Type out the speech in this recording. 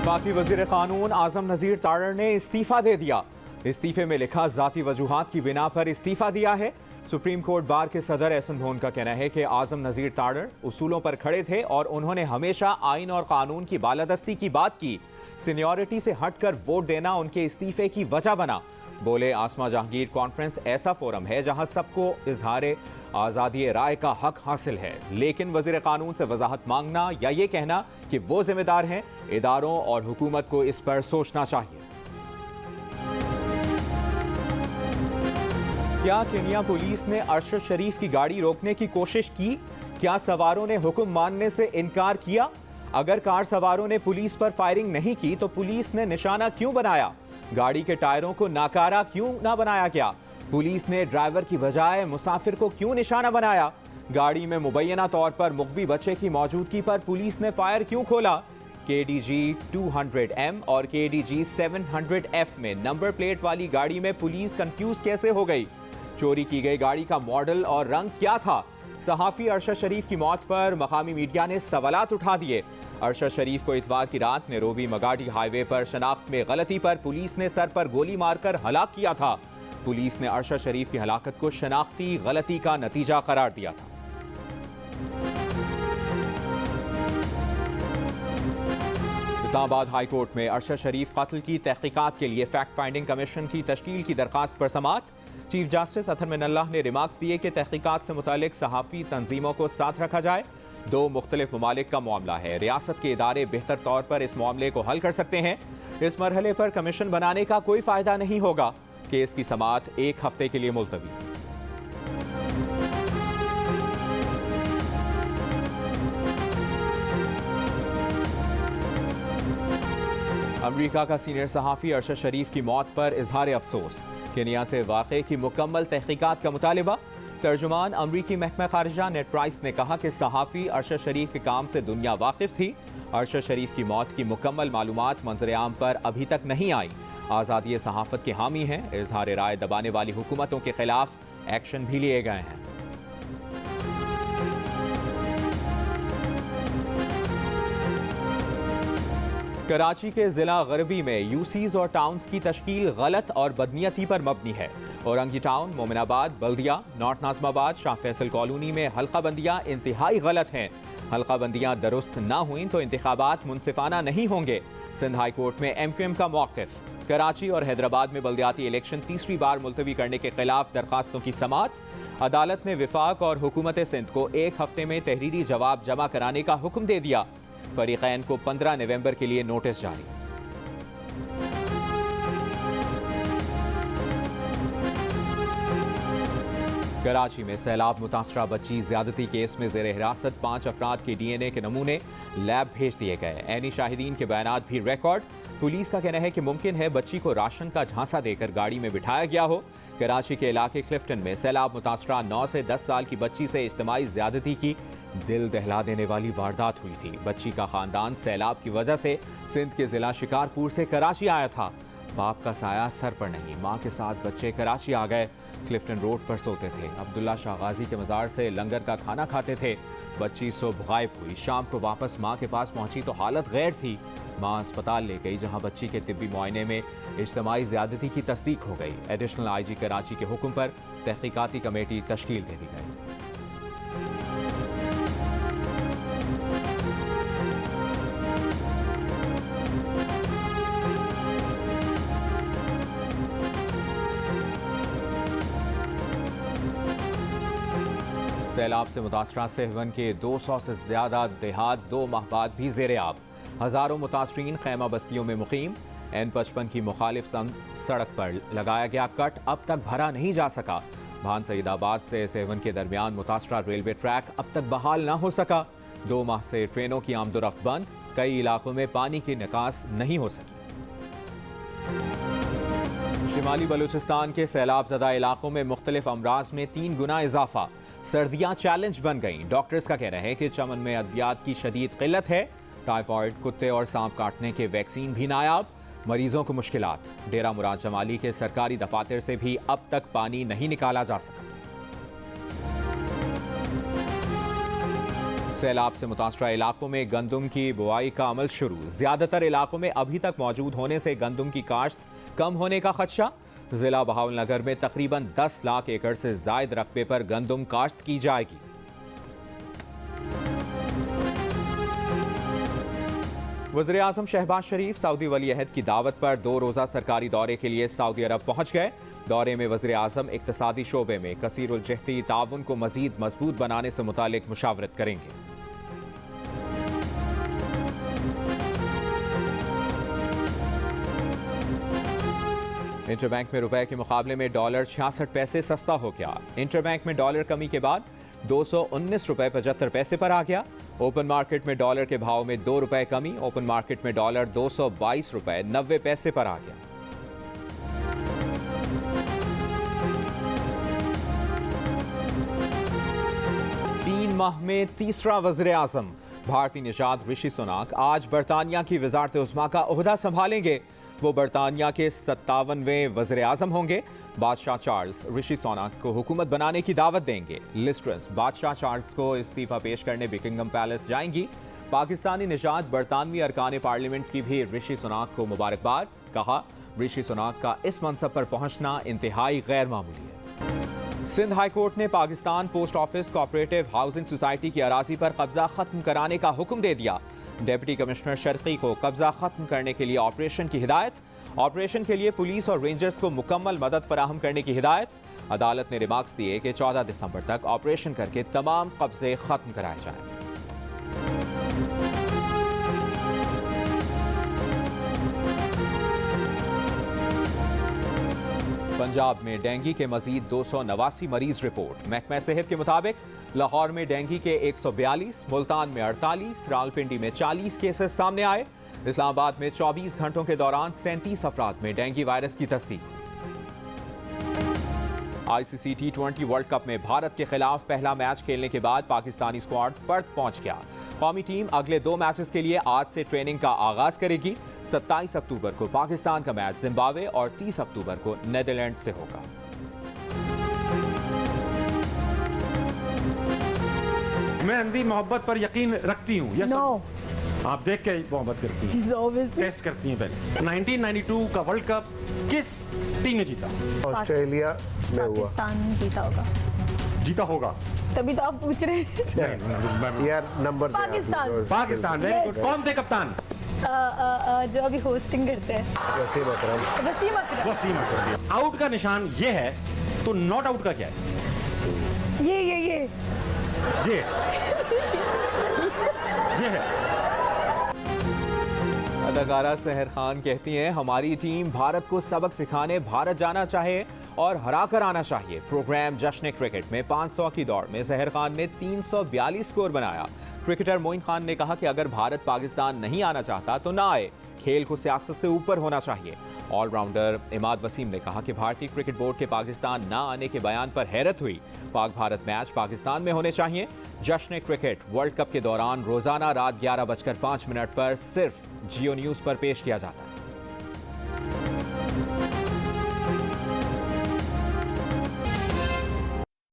वफाकी वजीर कानून आजम नजीर तारड़ ने इस्तीफा दे दिया। इस्तीफे में लिखा जाती वजूहात की बिना पर इस्तीफा दिया है। सुप्रीम कोर्ट बार के सदर एहसन भोन का कहना है कि आजम नजीर तारड़ उसूलों पर खड़े थे और उन्होंने हमेशा आइन और कानून की बालादस्ती की बात की। सीनियरिटी से हटकर वोट देना उनके इस्तीफे की वजह बना। बोले, आसमा जहांगीर कॉन्फ्रेंस ऐसा फोरम है जहां सबको इजहार आज़ादी राय का हक हासिल है, लेकिन वजीर कानून से वजाहत मांगना या ये कहना कि वो जिम्मेदार हैं, इदारों और हुकूमत को इस पर सोचना चाहिए। क्या केन्या पुलिस ने अरशद शरीफ की गाड़ी रोकने की कोशिश की? क्या सवारों ने हुक्म मानने से इनकार किया? अगर कार सवारों ने पुलिस पर फायरिंग नहीं की तो पुलिस ने निशाना क्यों बनाया? गाड़ी के टायरों को नाकारा क्यों ना बनाया गया? पुलिस ने ड्राइवर की बजाय मुसाफिर को क्यों निशाना बनाया? गाड़ी में मुबैना तौर पर मुग़वी बच्चे की मौजूदगी पर पुलिस ने फायर क्यों खोला? KDG 200M और KDG 700F में नंबर प्लेट वाली गाड़ी में पुलिस कंफ्यूज कैसे हो गई? चोरी की गई गाड़ी का मॉडल और रंग क्या था? सहाफ़ी अरशद शरीफ की मौत पर मकामी मीडिया ने सवालात उठा दिए। अरशद शरीफ को इतवार की रात नैरोबी मगाडी हाईवे पर शनाख्त में गलती पर पुलिस ने सर पर गोली मारकर हलाक किया था। पुलिस ने अरशद शरीफ की हलाकत को शनाख्ती गलती का नतीजा करार दिया था। इस्लामाबाद हाई कोर्ट में अरशद शरीफ कत्ल की तहकीकात के लिए फैक्ट फाइंडिंग कमीशन की तश्कील की दरखास्त पर समाअत। चीफ जस्टिस अतहर मिनल्लाह ने रिमार्क्स दिए कि तहकीकात से मुतालिक सहाफ़ी तंजीमों को साथ रखा जाए। दो मुख्तलिफ ममालिक का मामला है, रियासत के इदारे बेहतर तौर पर इस मामले को हल कर सकते हैं। इस मरहले पर कमीशन बनाने का कोई फ़ायदा नहीं होगा। केस की समाअत 1 हफ्ते के लिए मुलतवी। अमरीका का सीनियर सहाफ़ी अरशद शरीफ की मौत पर इजहार अफसोस। केन्या से वाक़े की मुकम्मल तहकीकात का मुतालिबा। तर्जुमान अमरीकी महकमा खारिजा नेड प्राइस ने कहा कि सहाफ़ी अरशद शरीफ के काम से दुनिया वाकिफ थी। अरशद शरीफ की मौत की मुकम्मल मालूमात मंजर-ए-आम पर अभी तक नहीं आई। आज़ादी सहाफ़त के हामी हैं। इजहार राय दबाने वाली हुकूमतों के खिलाफ एक्शन भी लिए गए हैं। कराची के जिला गरबी में यूसीज और टाउन्स की तश्कील गलत और बदनीयती पर मबनी है। औरंगी टाउन, मोमिनाबाद, बल्दिया, नॉर्थ नाज़माबाद, शाह फैसल कॉलोनी में हल्का बंदियाँ इंतहाई गलत हैं। हल्का बंदियाँ दुरुस्त ना हुई तो इंतखाबात मुनसिफाना नहीं होंगे। सिंध हाई कोर्ट में MQM का मौक़िफ़। कराची और हैदराबाद में बल्दियाती इलेक्शन तीसरी बार मुलतवी करने के खिलाफ दरखास्तों की समाअत। अदालत ने विफाक और हुकूमत सिंध को 1 हफ्ते में तहरीरी जवाब जमा कराने का हुक्म दे दिया। फरीक़ैन को 15 नवंबर के लिए नोटिस जारी। कराची में सैलाब मुतासरा बच्ची ज्यादती केस में ज़ेर हिरासत 5 अफराद के DNA के नमूने लैब भेज दिए गए। ऐनी शाहिदीन के बयानात भी रिकॉर्ड। पुलिस का कहना है कि मुमकिन है बच्ची को राशन का झांसा देकर गाड़ी में बिठाया गया हो। कराची के इलाके क्लिफ्टन में सैलाब मुतासरा 9 से 10 साल की बच्ची से इज्तिमाई ज्यादती की दिल दहला देने वाली वारदात हुई थी। बच्ची का खानदान सैलाब की वजह से सिंध के जिला शिकारपुर से कराची आया था। बाप का साया सर पर नहीं, मां के साथ बच्चे कराची आ गए। क्लिफ्टन रोड पर सोते थे। अब्दुल्ला शाह गाजी के मज़ार से लंगर का खाना खाते थे। बच्ची सुबह गायब हुई। शाम को वापस मां के पास पहुंची तो हालत गैर थी। मां अस्पताल ले गई जहां बच्ची के तिब्बी मुआयने में इज्तिमाई ज़्यादती की तस्दीक हो गई। एडिशनल IG कराची के हुक्म पर तहकीकाती कमेटी तश्कील दे दी गई। सैलाब से मुतासरा सेहवन के 200 से ज़्यादा देहात 2 माह बाद भी ज़ेरे आब। हज़ारों मुतासरीन खैमा बस्तियों में मुकीम। N55 की मुखालिफ सड़क पर लगाया गया कट अब तक भरा नहीं जा सका। भान सईदाबाद से सेहवन के दरमियान मुतासरा रेलवे ट्रैक अब तक बहाल ना हो सका। 2 माह से ट्रेनों की आमदोरफ्त बंद। कई इलाकों में पानी की निकास नहीं हो सकी। शिमाली बलूचिस्तान के सैलाब ज़दा इलाकों में मुख्तलिफ अमराज में 3 गुना इजाफा। सर्दियां चैलेंज बन गईं। डॉक्टर्स का कहना है कि चमन में अद्वियात की शदीद किल्लत है। टाइफाइड, कुत्ते और सांप काटने के वैक्सीन भी नायाब। मरीजों को मुश्किलात। डेरा मुराद जमाली के सरकारी दफातर से भी अब तक पानी नहीं निकाला जा सका। सैलाब से मुतासरा इलाकों में गंदम की बुआई का अमल शुरू। ज्यादातर इलाकों में अभी तक मौजूद होने से गंदम की काश्त कम होने का खदशा। जिला बहावलनगर में तकरीबन 10 लाख एकड़ से जायद रकबे पर गंदम काश्त की जाएगी। वज़ीर आज़म शहबाज शरीफ सऊदी वली अहद की दावत पर 2 रोज़ा सरकारी दौरे के लिए सऊदी अरब पहुंच गए। दौरे में वज़ीर आज़म इक़्तिसादी शोबे में कसीरुल जहती ताउन को मज़ीद मजबूत बनाने से मुतालिक मुशावरत करेंगे। इंटरबैंक में रुपए के मुकाबले में डॉलर 66 पैसे सस्ता हो गया। इंटरबैंक में डॉलर कमी के बाद 219 रुपए 75 पैसे पर आ गया। ओपन मार्केट में डॉलर के भाव में 2 रुपए कमी। ओपन मार्केट में डॉलर 222 रुपए 90 पैसे पर आ गया। माह में तीसरा वज़ीर आज़म भारतीय निजात ऋषि सुनाक आज बरतानिया की वज़ारत उज़्मा का ओहदा संभालेंगे। वो बरतानिया के 57वें वज़ीर आज़म होंगे। बादशाह चार्ल्स ऋषि सुनाक को हुकूमत बनाने की दावत देंगे। लिज़ ट्रस बादशाह चार्ल्स को इस्तीफा पेश करने बकिंघम पैलेस जाएंगी। पाकिस्तानी निजात बरतानवी अरकान पार्लियामेंट की भी ऋषि सुनाक को मुबारकबाद। कहा, ऋषि सुनाक का इस मनसब पर पहुंचना इंतहाई गैर मामूली है। सिंध हाई कोर्ट ने Pakistan post office cooperative housing society की अराजी पर कब्जा खत्म कराने का हुक्म दे दिया। डिप्टी कमिश्नर शर्की को कब्जा खत्म करने के लिए ऑपरेशन की हिदायत। ऑपरेशन के लिए पुलिस और रेंजर्स को मुकम्मल मदद फराहम करने की हिदायत। अदालत ने रिमार्क्स दिए कि 14 दिसंबर तक ऑपरेशन करके तमाम कब्जे खत्म कराए जाएं। पंजाब में डेंगू के मजीद 289 मरीज रिपोर्ट। महकमा सेहत के मुताबिक लाहौर में डेंगू के 142, मुल्तान में 48, रावलपिंडी में 40 केसेस सामने आए। इस्लामाबाद में 24 घंटों के दौरान 37 अफराद में डेंगू वायरस की तस्दीक। ICC T20 वर्ल्ड कप में भारत के खिलाफ पहला मैच खेलने के बाद पाकिस्तानी स्क्वाड पर्थ पहुंच गया। कौमी टीम अगले 2 मैचेस के लिए आज से ट्रेनिंग का आगाज करेगी। 27 अक्टूबर को पाकिस्तान का मैच जिम्बाब्वे और 30 अक्टूबर को नीदरलैंड से होगा। मैं अंधी मोहब्बत पर यकीन रखती हूँ। No. आप देख के मोहब्बत करती हैं, टेस्ट करती हैं पहले। 1992 का वर्ल्ड कप किस टीम ने जीता? ऑस्ट्रेलिया में हुआ। पाकिस्तान जीता होगा। जीता होगा, तभी तो आप पूछ रहे हैं। यार नंबर दे आप। पाकिस्तान। पाकिस्तान। Very good. कौन थे कप्तान? जो अभी होस्टिंग करते हैं वसीम अकरम। वसीम अकरम। वसीम अकरम। आउट का निशान ये है, तो नॉट आउट का क्या है? ये है। अदाकारा सहर खान कहती हैं, हमारी टीम भारत को सबक सिखाने भारत जाना चाहिए और हरा कर आना चाहिए। प्रोग्राम जश्न क्रिकेट में 500 की दौड़ में सहर खान ने 342 स्कोर बनाया। क्रिकेटर मोइन खान ने कहा कि अगर भारत पाकिस्तान नहीं आना चाहता तो ना आए, खेल को सियासत से ऊपर होना चाहिए। ऑलराउंडर इमाद वसीम ने कहा कि भारतीय क्रिकेट बोर्ड के पाकिस्तान ना आने के बयान पर हैरत हुई। पाक भारत मैच पाकिस्तान में होने चाहिए। जश्न क्रिकेट वर्ल्ड कप के दौरान रोजाना रात 11:05 पर सिर्फ जियो न्यूज पर पेश किया जाता है।